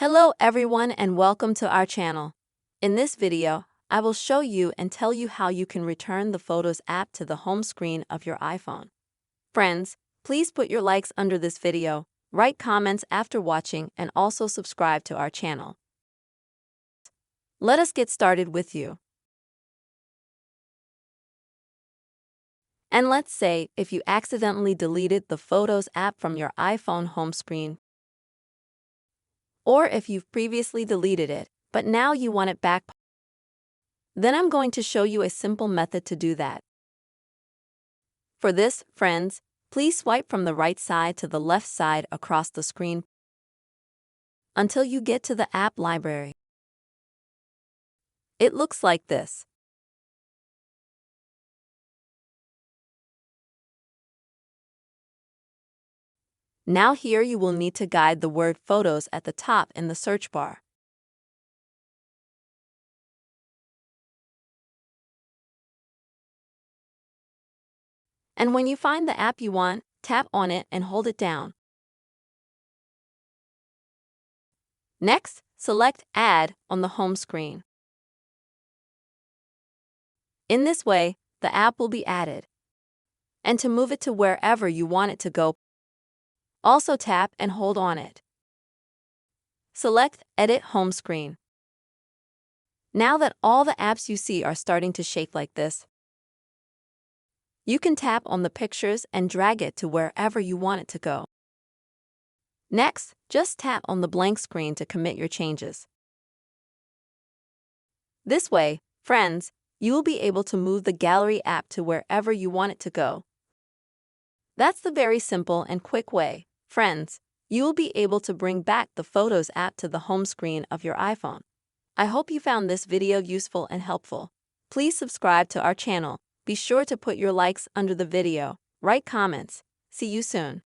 Hello everyone and welcome to our channel. In this video, I will show you and tell you how you can return the Photos app to the home screen of your iPhone. Friends, please put your likes under this video, write comments after watching, and also subscribe to our channel. Let us get started with you. And let's say if you accidentally deleted the Photos app from your iPhone home screen, or if you've previously deleted it, but now you want it back. Then I'm going to show you a simple method to do that. For this, friends, please swipe from the right side to the left side across the screen until you get to the app library. It looks like this. Now here you will need to guide the word Photos at the top in the search bar. And when you find the app you want, tap on it and hold it down. Next, select Add on the home screen. In this way, the app will be added. And to move it to wherever you want it to go, also tap and hold on it. Select Edit Home Screen. Now that all the apps you see are starting to shake like this, you can tap on the pictures and drag it to wherever you want it to go. Next, just tap on the blank screen to commit your changes. This way, friends, you will be able to move the gallery app to wherever you want it to go. That's the very simple and quick way, friends. You will be able to bring back the Photos app to the home screen of your iPhone. I hope you found this video useful and helpful. Please subscribe to our channel. Be sure to put your likes under the video, write comments. See you soon.